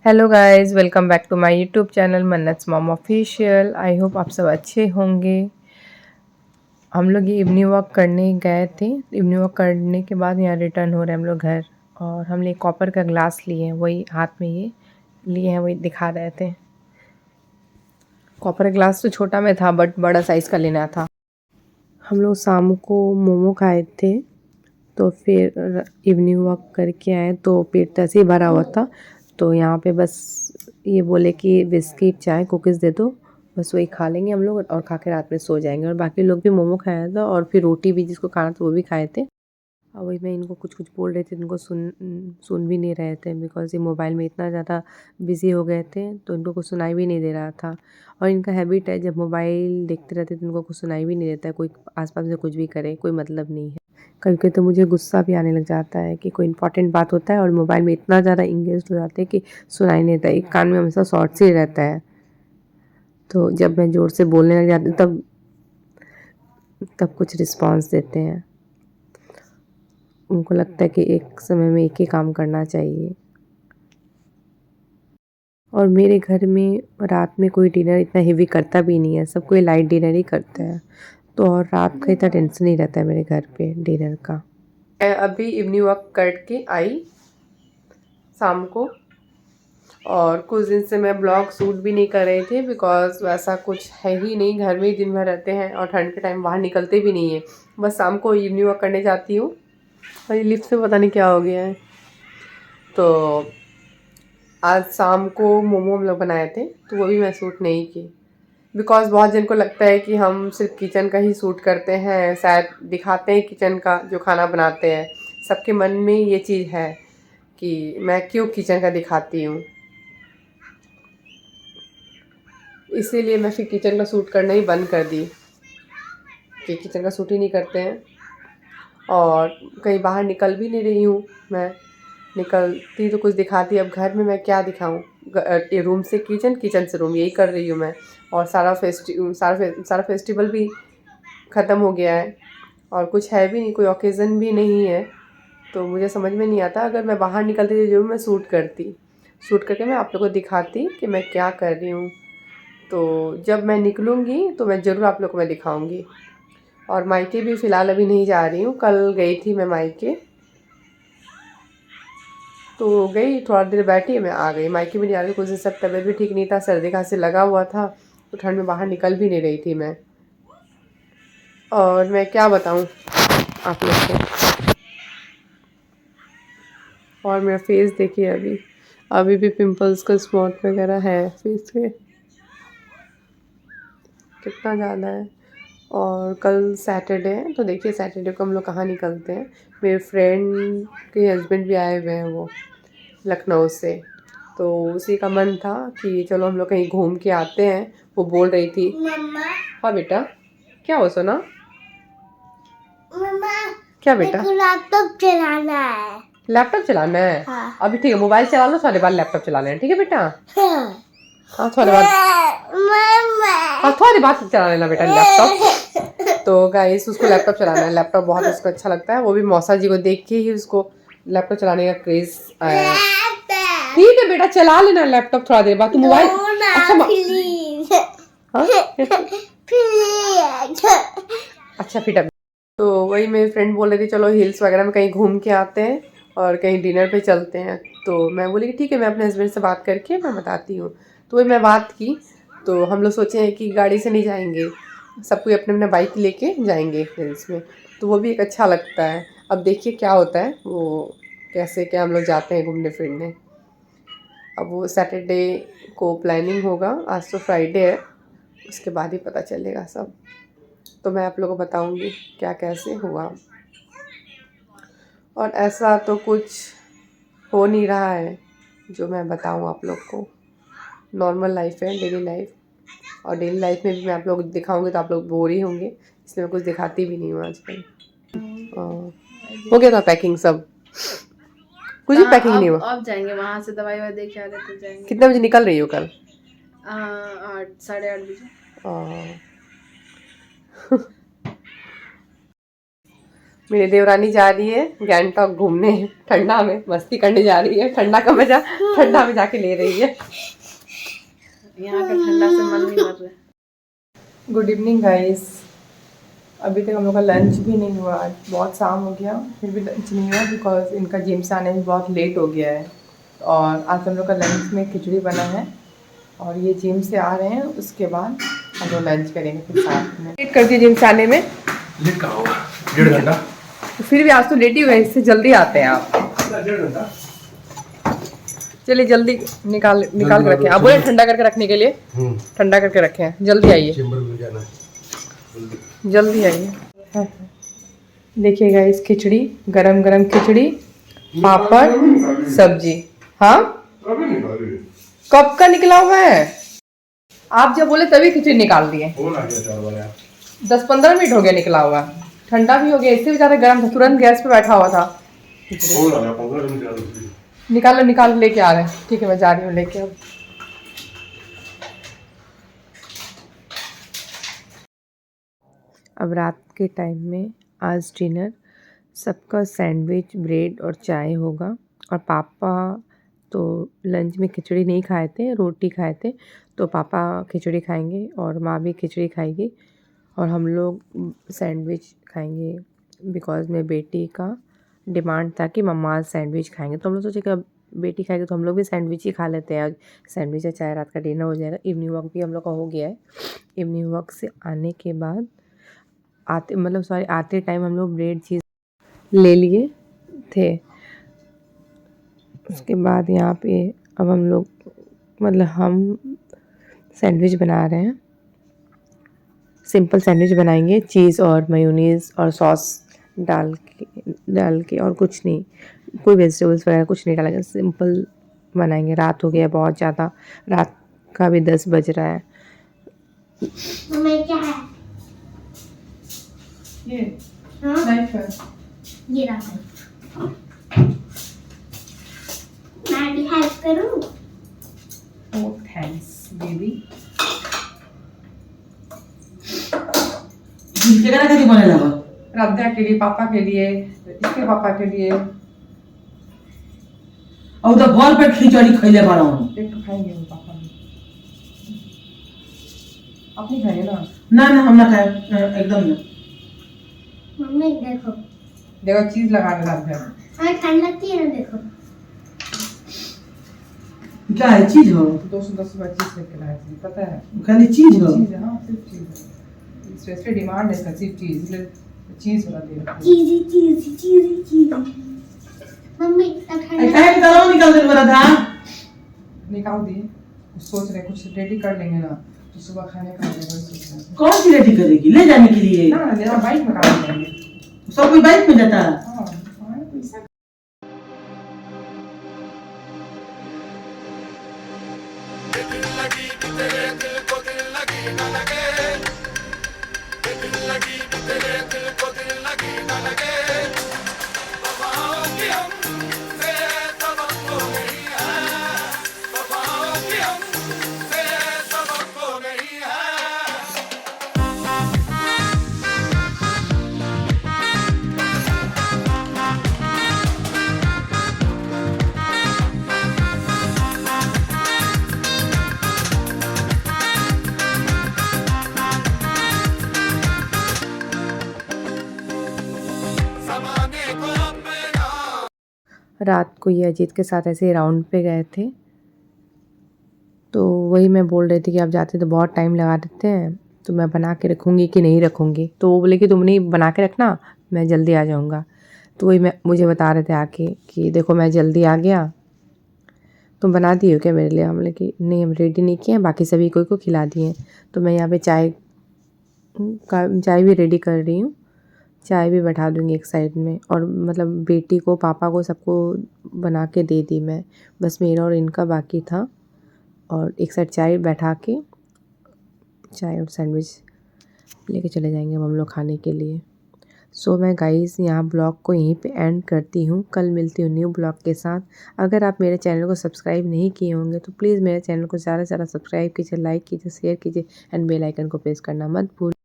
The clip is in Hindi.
Hello guys, welcome back to my YouTube channel Mannat's mom official. I hope आप सब अच्छे होंगे। हम लोग ये इवनिंग वॉक करने गए थे। इवनिंग वॉक करने के बाद यहाँ रिटर्न हो रहे हैं हम लोग घर, और हमने कॉपर का ग्लास लिए हैं, वही हाथ में ये लिए हैं, वही दिखा रहे थे। कॉपर का ग्लास तो छोटा में था बट बड़ा साइज़ का लेना था। हम लोग शाम को मोमो खाए थे, तो फिर इवनिंग वॉक करके आए तो पेट तो ऐसे ही भरा हुआ था। तो यहाँ पे बस ये बोले कि बिस्किट चाय कुकीज़ दे दो, बस वही खा लेंगे हम लोग और खा के रात में सो जाएंगे। और बाकी लोग भी मोमो खाया था और फिर रोटी भी जिसको खाना था वो भी खाए थे। और वही मैं इनको कुछ कुछ बोल रही थी, इनको सुन भी नहीं रहे थे बिकॉज़ ये मोबाइल में इतना ज़्यादा बिज़ी हो गए थे, तो इनको कुछ सुनाई भी नहीं दे रहा था। और इनका हैबिट है, जब मोबाइल देखते रहते तो इनको कुछ सुनाई भी नहीं देता है, कोई आसपास में कुछ भी करे कोई मतलब नहीं है। कभी कभी तो मुझे गुस्सा भी आने लग जाता है कि कोई इंपॉर्टेंट बात होता है और मोबाइल में इतना ज़्यादा इंगेज हो जाते हैं कि सुनाई नहीं देता, एक कान में हमेशा शॉर्ट्स ही रहता है। तो जब मैं ज़ोर से बोलने लग जाती तब तब कुछ रिस्पॉन्स देते हैं। उनको लगता है कि एक समय में एक ही काम करना चाहिए। और मेरे घर में रात में कोई डिनर इतना हेवी करता भी नहीं है, सब कोई लाइट डिनर ही करता है। तो और रात का इतना टेंशन नहीं रहता है मेरे घर पे डिनर का। मैं अभी इवनिंग वॉक करके आई शाम को, और कुछ दिन से मैं ब्लॉग शूट भी नहीं कर रही थी बिकॉज़ वैसा कुछ है ही नहीं, घर में ही दिन भर रहते हैं और ठंड के टाइम बाहर निकलते भी नहीं है। बस शाम को इवनिंग वॉक करने जाती हूँ। और ये लिफ्ट से पता नहीं क्या हो गया है। तो आज शाम को मोमो हम लोग बनाए थे, तो वो भी मैं शूट नहीं की बिकॉज़ बहुत जन को लगता है कि हम सिर्फ किचन का ही शूट करते हैं, शायद दिखाते हैं किचन का जो खाना बनाते हैं। सबके मन में ये चीज़ है कि मैं क्यों किचन का दिखाती हूँ, इसीलिए मैं फिर किचन का शूट करना ही बंद कर दी कि किचन का शूट ही नहीं करते हैं। और कहीं बाहर निकल भी नहीं रही हूँ मैं, निकलती तो कुछ दिखाती, अब घर में मैं क्या दिखाऊँ। रूम से किचन, किचन से रूम, यही कर रही हूँ मैं। और सारा फेस्टिवल भी ख़त्म हो गया है और कुछ है भी नहीं, कोई ओकेज़न भी नहीं है। तो मुझे समझ में नहीं आता, अगर मैं बाहर निकलती तो ज़रूर मैं शूट करके मैं आप लोगों को दिखाती कि मैं क्या कर रही हूँ। तो जब मैं निकलूँगी तो मैं ज़रूर आप लोग को मैं दिखाऊँगी। और मायके भी फ़िलहाल अभी नहीं जा रही हूँ, कल गई थी मैं मायके, तो गई थोड़ा देर बैठी मैं आ गई। मायके भी नहीं जा रही, कुछ दिन सब तबीयत भी ठीक नहीं था, सर्दी खांसी लगा हुआ था, तो ठंड में बाहर निकल भी नहीं रही थी मैं। और मैं क्या बताऊँ आप लोग को। और मेरा फेस देखिए, अभी भी पिंपल्स का स्पॉट वगैरह है फेस पे, कितना ज़्यादा है। और कल सैटरडे है, तो देखिए सैटरडे को हम लोग कहाँ निकलते हैं। मेरे फ्रेंड के हस्बैंड भी आए हुए हैं, वो लखनऊ से, तो उसी का मन था कि चलो हम लोग कहीं घूम के आते हैं। वो बोल रही थी मम्मा। हाँ बेटा, क्या हो सोना? मम्मा, क्या बेटा? लैपटॉप चलाना है। लैपटॉप चलाना है? हाँ। अभी ठीक है, मोबाइल चला लो, थोड़ी बार लैपटॉप चलाना है, ठीक है बेटा? हाँ थोड़ी बार, हाँ थोड़ी बात चला लेना बेटा लैपटॉप। तो गाइस उसको लैपटॉप चलाना है, लैपटॉप बहुत उसको अच्छा लगता है। वो भी मौसा जी को देख के ही उसको लैपटॉप चलाने का क्रेज आया है। ठीक है बेटा, चला लेना लैपटॉप थोड़ा देर बाद। तू मोबाइल अच्छा बेटा। तो वही मेरी फ्रेंड बोल रही थी चलो हिल्स वगैरह में कहीं घूम के आते हैं और कहीं डिनर पे चलते हैं। तो मैं बोली कि ठीक है, मैं अपने हस्बैंड से बात करके मैं बताती हूँ। तो वही मैं बात की, तो हम लोग सोचे हैं कि गाड़ी से नहीं जाएंगे, सब कोई अपने अपने बाइक लेके जाएंगे हिल्स में, तो वो भी एक अच्छा लगता है। अब देखिए क्या होता है, वो कैसे क्या हम लोग जाते हैं घूमने फिरने। अब वो सैटरडे को प्लानिंग होगा, आज तो फ्राइडे है, उसके बाद ही पता चलेगा सब। तो मैं आप लोगों को बताऊंगी क्या कैसे हुआ। और ऐसा तो कुछ हो नहीं रहा है जो मैं बताऊं आप लोग को। नॉर्मल लाइफ है, डेली लाइफ, और डेली लाइफ में भी मैं आप लोग दिखाऊंगी तो आप लोग बोर ही होंगे, इसलिए मैं कुछ दिखाती भी नहीं हूँ आजकल। हो गया था पैकिंग सब? कुछ भी पैकिंग नहीं हुआ? अब जाएंगे वहाँ से, दवाई वाई देके आ रहे तो जाएंगे। कितने बजे निकल रही हो कल? 8 साढ़े 8 बजे। मेरी देवरानी जा रही है गैंगटॉक घूमने, ठंडा में मस्ती करने जा रही है। ठंडा का मजा ठंडा में जाके ले रही है। यहाँ का ठंडा से मन नहीं भर रहा है। Good evening guys. अभी तक हम लोग का लंच भी नहीं हुआ, बहुत शाम हो गया फिर भी लंच नहीं हुआ बिकॉज इनका जिम से आने में बहुत लेट हो गया है। और आज हम लोग का लंच में खिचड़ी बना है और ये जिम से आ रहे हैं, उसके बाद हम लोग लंच करेंगे फिर साथ में। लेट कर दिए जिम से आने में, लेट कहाँ होगा, 1.5 घंटा। तो फिर भी आज तो लेट ही हुए, इससे जल्दी आते हैं आप। 1.5 घंटा। चलिए जल्दी निकाल के रखें। आप बोले ठंडा करके रखने के लिए, ठंडा करके रखें। जल्दी आइए, चेंबर में जाना है, जल्दी आइए। देखिए गाइस, खिचड़ी, गरम गरम खिचड़ी, पापड़, सब्जी। हाँ कब का निकला हुआ है? आप जब बोले तभी खिचड़ी निकाल दिए। 10-15 मिनट हो गया निकला हुआ, ठंडा भी हो गया, इससे भी ज़्यादा गर्म था, तुरंत गैस पे बैठा हुआ था। निकालो लेके आ रहे हैं। ठीक है मैं जा रही हूँ लेके। अब रात के टाइम में आज डिनर सबका सैंडविच, ब्रेड और चाय होगा। और पापा तो लंच में खिचड़ी नहीं खाए थे, रोटी खाए थे, तो पापा खिचड़ी खाएंगे और माँ भी खिचड़ी खाएगी और हम लोग सैंडविच खाएंगे बिकॉज़ मेरी बेटी का डिमांड था कि मम्मा सैंडविच खाएंगे। तो हम लोग सोचे कि अब बेटी खाएगी तो हम लोग भी सैंडविच ही खा लेते हैं। आज सैंडविच या चाय रात का डिनर हो जाएगा। इवनिंग वॉक भी हम लोग का हो गया है। इवनिंग वॉक से आने के बाद आते टाइम हम लोग ब्रेड चीज़ ले लिए थे। उसके बाद यहाँ पे अब हम लोग हम सैंडविच बना रहे हैं। सिंपल सैंडविच बनाएंगे, चीज़ और मेयोनीज़ और सॉस डाल के और कुछ नहीं, कोई वेजिटेबल्स वगैरह कुछ नहीं डालेंगे, सिंपल बनाएंगे। रात हो गया बहुत ज़्यादा, रात का भी 10 बज रहा है। क्या है ये नाइफ है, ये रहा है। मैं भी हेल्प करूं? ओह थैंक्स बेबी। केकरा कथी बने लगा? राधा के लिए, पापा के लिए, इसके पापा के लिए। और तो भर पेट खिचड़ी खइले बाड़ा हूं। एक तो खाएंगे वो पापा भी। आप नहीं खाएंगे ना? ना ना हम ना खाए, एकदम ना। मम्मी देखो, देखो चीज लगा के रख दे। हमें ठंड लगती है ना, देखो। क्या है, चीज हो? 210 रुपए चीज लेके लाए थे, पता है? खाली चीज हो? चीज है, हाँ सिर्फ चीज है। स्पेशली डिमांड है सिर्फ चीज, इसलिए चीज वाला दे रहा हूं। चीज़ मम्मी तब ए ठंड काहे निकालो, निकाल दे मेरा था। निकाल दिए। कुछ सोच रहे कुछ रेडी कर लेंगे ना तो सुबह खाने का सोच रहे। कौन सी रेडी करेगी ले जाने के लिए? ना मेरा बाइक में काम करेंगे। सब कोई बाइक में जाता है। हाँ हमारे पैसा। रात को ये अजीत के साथ ऐसे राउंड पे गए थे, तो वही मैं बोल रही थी कि आप जाते तो बहुत टाइम लगा देते हैं, तो मैं बना के रखूँगी कि नहीं रखूँगी। तो वो बोले कि तुम नहीं बना के रखना, मैं जल्दी आ जाऊँगा। तो वही मुझे बता रहे थे आके कि देखो मैं जल्दी आ गया, तुम बना दिए हो क्या मेरे लिए? हम बोले कि नहीं हम रेडी नहीं किए हैं, बाकी सभी को खिला दिए। तो मैं यहाँ पे चाय भी रेडी कर रही हूँ, चाय भी बैठा दूँगी एक साइड में। और बेटी को, पापा को, सबको बना के दे दी मैं, बस मेरा और इनका बाकी था। और एक साइड चाय बैठा के चाय और सैंडविच लेके चले जाएंगे हम लोग खाने के लिए। सो मैं गाइस यहाँ ब्लॉग को यहीं पे एंड करती हूँ। कल मिलती हूँ न्यू ब्लॉग के साथ। अगर आप मेरे चैनल को सब्सक्राइब नहीं किए होंगे तो प्लीज़ मेरे चैनल को ज़्यादा से ज़्यादा सब्सक्राइब कीजिए, लाइक कीजिए, शेयर कीजिए एंड बेल आइकन को प्रेस करना मत भूलिए।